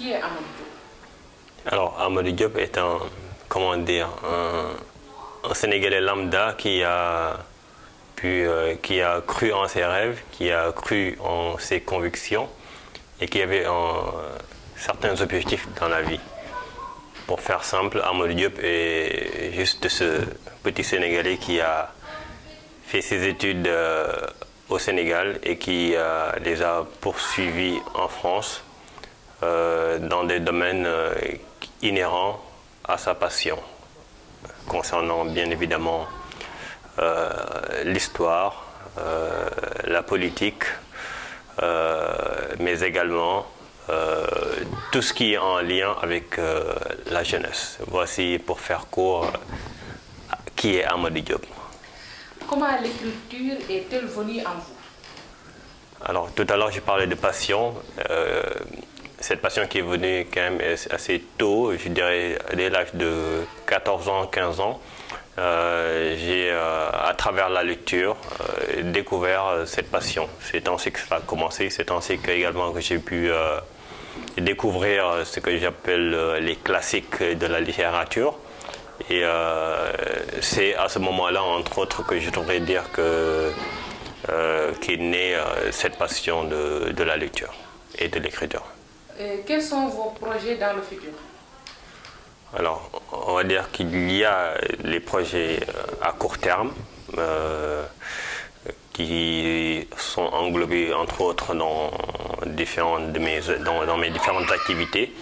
Qui est Amadou Diop? Alors, Amadou Diop est comment dire, un Sénégalais lambda qui a cru en ses rêves, qui a cru en ses convictions et qui avait certains objectifs dans la vie. Pour faire simple, Amadou Diop est juste ce petit Sénégalais qui a fait ses études au Sénégal et qui les a poursuivis en France dans des domaines inhérents à sa passion, concernant bien évidemment l'histoire, la politique, mais également tout ce qui est en lien avec la jeunesse. Voici, pour faire court, qui est Amadou Diop. Comment l'écriture est-elle venue en vous? Alors, tout à l'heure, j'ai parlé de passion. Cette passion qui est venue quand même assez tôt, je dirais dès l'âge de 14 ans, 15 ans. J'ai, à travers la lecture, découvert cette passion. C'est ainsi que ça a commencé, c'est ainsi également que j'ai pu découvrir ce que j'appelle les classiques de la littérature. Et c'est à ce moment-là, entre autres, que je devrais dire qu'est née cette passion de la lecture et de l'écriture. Quels sont vos projets dans le futur? Alors, on va dire qu'il y a les projets à court terme qui sont englobés, entre autres, dans mes différentes activités,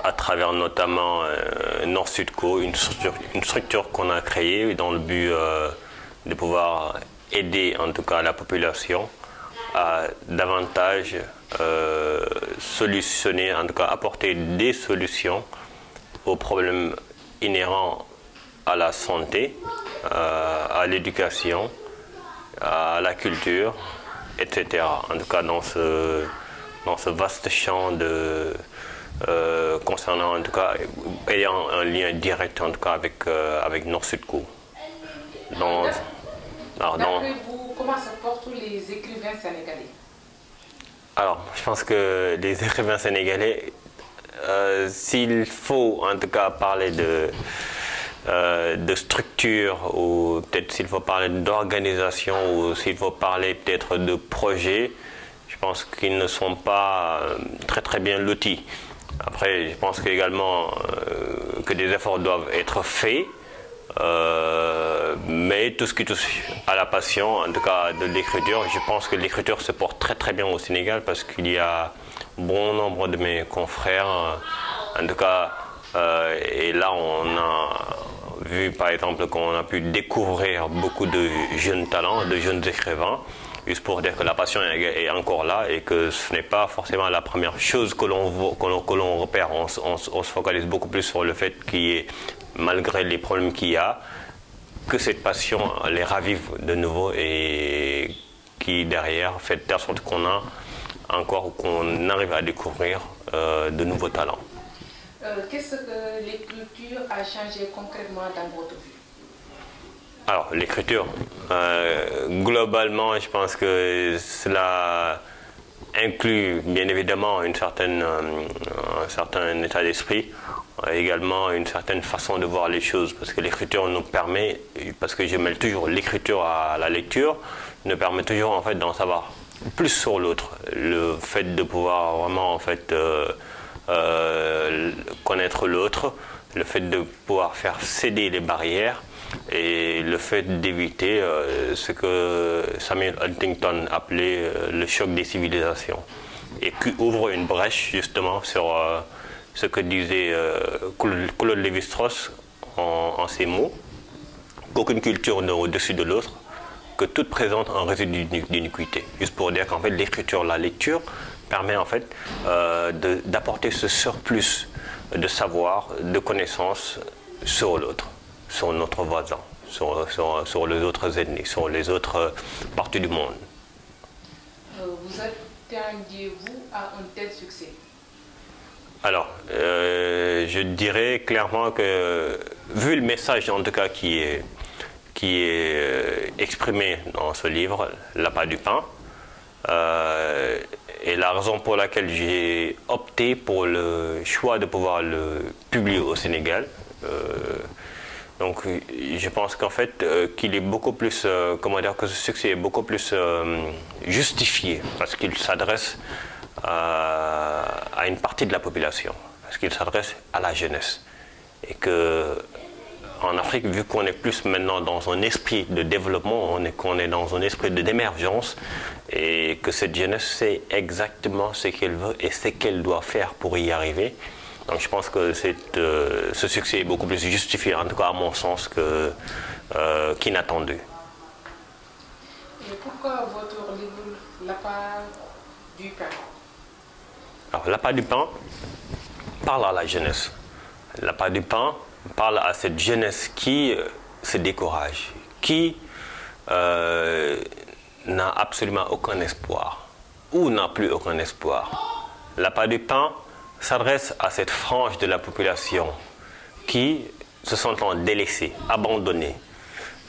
à travers notamment Nord-Sud-Co, une structure qu'on a créée dans le but de pouvoir aider en tout cas la population à davantage solutionner, en tout cas apporter des solutions aux problèmes inhérents à la santé, à l'éducation, à la culture, etc. En tout cas dans ce vaste champ concernant, en tout cas, ayant un lien direct en tout cas avec Nord-Sud-Co. D'après vous, comment se portent les écrivains sénégalais? Alors, je pense que les écrivains sénégalais, s'il faut en tout cas parler de structure, ou peut-être s'il faut parler d'organisation, ou s'il faut parler peut-être de projet, je pense qu'ils ne sont pas très bien lotis. Après, je pense également que des efforts doivent être faits, mais tout ce qui touche à la passion, en tout cas de l'écriture, je pense que l'écriture se porte très bien au Sénégal, parce qu'il y a bon nombre de mes confrères, en tout cas, et là on a vu par exemple qu'on a pu découvrir beaucoup de jeunes talents, de jeunes écrivains, juste pour dire que la passion est encore là et que ce n'est pas forcément la première chose que l'on repère. On se focalise beaucoup plus sur le fait qu'il y ait, malgré les problèmes qu'il y a, que cette passion les ravive de nouveau et qui derrière fait de telle sorte qu'on arrive à découvrir de nouveaux talents. Qu'est-ce que l'écriture a changé concrètement dans votre vie? Alors, l'écriture, globalement, je pense que cela inclut bien évidemment un certain état d'esprit, également une certaine façon de voir les choses, parce que l'écriture nous permet, parce que je mêle toujours l'écriture à la lecture, nous permet toujours en fait d'en savoir plus sur l'autre, le fait de pouvoir vraiment en fait connaître l'autre, le fait de pouvoir faire céder les barrières et le fait d'éviter ce que Samuel Huntington appelait le choc des civilisations, et qui ouvre une brèche justement sur ce que disait Claude Lévi-Strauss en ces mots, qu'aucune culture n'est au-dessus de l'autre, que toute présente un résidu d'iniquité. Juste pour dire qu'en fait l'écriture, la lecture permet en fait d'apporter ce surplus de savoir, de connaissances sur l'autre, sur notre voisin, sur les autres ennemis, sur les autres parties du monde. Vous attendiez-vous à un tel succès? Alors, je dirais clairement que, vu le message en tout cas qui est exprimé dans ce livre, L'appât du pain, Et la raison pour laquelle j'ai opté pour le choix de pouvoir le publier au Sénégal, donc je pense qu'en fait qu'il est beaucoup plus, comment dire, que ce succès est beaucoup plus justifié parce qu'il s'adresse à une partie de la population, parce qu'il s'adresse à la jeunesse. Et que en Afrique, vu qu'on est plus maintenant dans un esprit de développement, qu'on est dans un esprit d'émergence, et que cette jeunesse sait exactement ce qu'elle veut et ce qu'elle doit faire pour y arriver. Donc je pense que ce succès est beaucoup plus justifié, en tout cas à mon sens, qu'inattendu. Et pourquoi votre livre L'appât du pain? Alors l'appât du pain parle à la jeunesse. L'appât du pain parle à cette jeunesse qui se décourage, qui n'a absolument aucun espoir ou n'a plus aucun espoir. L'appât du pain s'adresse à cette frange de la population qui se sentant délaissée, abandonnée,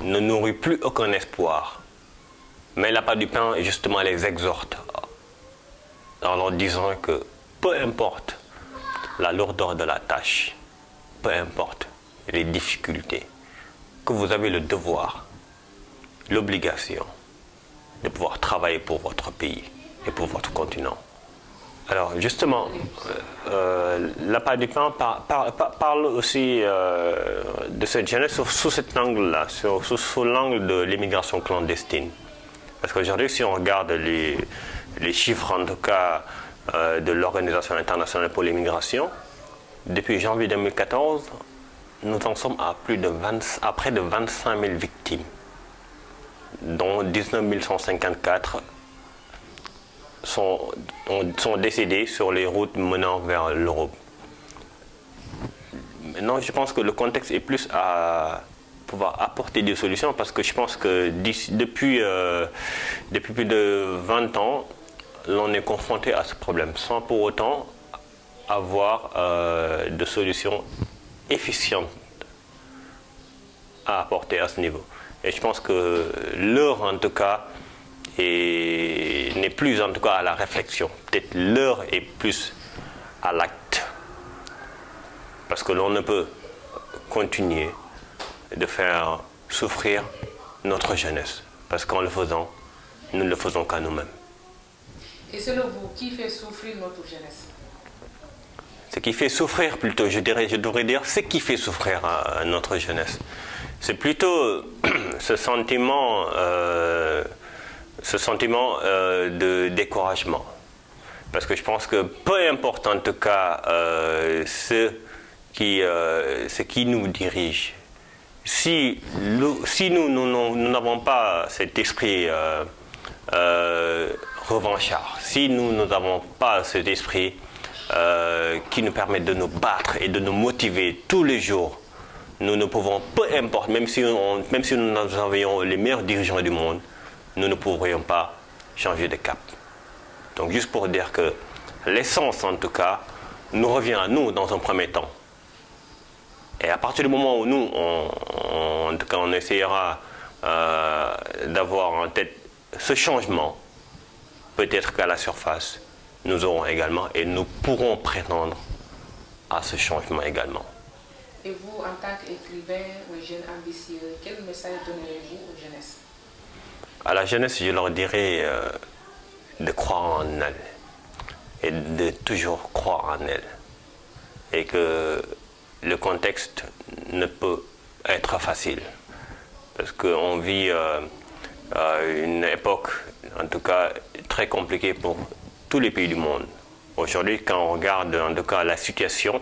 ne nourrit plus aucun espoir. Mais l'appât du pain, justement, les exhorte en leur disant que peu importe la lourdeur de la tâche, peu importe les difficultés, que vous avez le devoir, l'obligation de pouvoir travailler pour votre pays et pour votre continent. Alors justement, l'appât du pain parle aussi de cette jeunesse sous cet angle-là, sous l'angle de l'immigration clandestine. Parce qu'aujourd'hui, si on regarde les chiffres, en tout cas, de l'Organisation internationale pour l'immigration, depuis janvier 2014, nous en sommes à près de 25 000 victimes, dont 19 154 sont décédés sur les routes menant vers l'Europe. Maintenant, je pense que le contexte est plus à pouvoir apporter des solutions, parce que je pense que depuis plus de 20 ans, l'on est confronté à ce problème, sans pour autant avoir de solutions efficientes à apporter à ce niveau. Et je pense que l'heure, en tout cas, n'est plus en tout cas à la réflexion. Peut-être l'heure est plus à l'acte. Parce que l'on ne peut continuer de faire souffrir notre jeunesse. Parce qu'en le faisant, nous ne le faisons qu'à nous-mêmes. Et selon vous, qui fait souffrir notre jeunesse? Ce qui fait souffrir plutôt, je devrais dire, ce qui fait souffrir à notre jeunesse. C'est plutôt ce sentiment de découragement. Parce que je pense que peu importe en tout cas ce qui nous dirige, si nous n'avons pas cet esprit revanchard, si nous n'avons pas cet esprit qui nous permet de nous battre et de nous motiver tous les jours, nous ne pouvons, peu importe, même si nous avions les meilleurs dirigeants du monde, nous ne pourrions pas changer de cap. Donc juste pour dire que l'essence, en tout cas, nous revient à nous dans un premier temps. Et à partir du moment où nous, en tout cas, on essayera d'avoir en tête ce changement, peut-être qu'à la surface, nous aurons également et nous pourrons prétendre à ce changement également. Et vous, en tant qu'écrivain, un jeune ambitieux, quel message donnerez-vous aux jeunesses? À la jeunesse, je leur dirais de croire en elle et de toujours croire en elle. Et que le contexte ne peut être facile. Parce qu'on vit une époque, en tout cas, très compliquée pour tous les pays du monde. Aujourd'hui, quand on regarde en tout cas la situation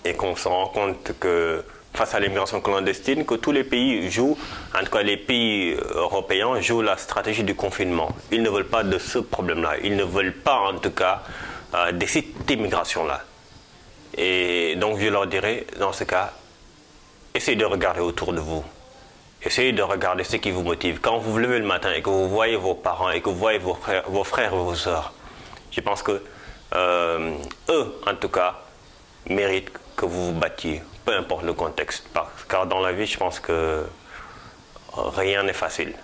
et qu'on se rend compte que face à l'immigration clandestine, que tous les pays jouent, en tout cas les pays européens jouent la stratégie du confinement. Ils ne veulent pas de ce problème-là. Ils ne veulent pas en tout cas de cette immigration-là. Et donc je leur dirais, dans ce cas, essayez de regarder autour de vous. Essayez de regarder ce qui vous motive. Quand vous vous levez le matin et que vous voyez vos parents et que vous voyez vos frères et vos sœurs, je pense que eux, en tout cas, méritent que vous vous battiez, peu importe le contexte. Car dans la vie, je pense que rien n'est facile,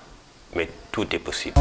mais tout est possible.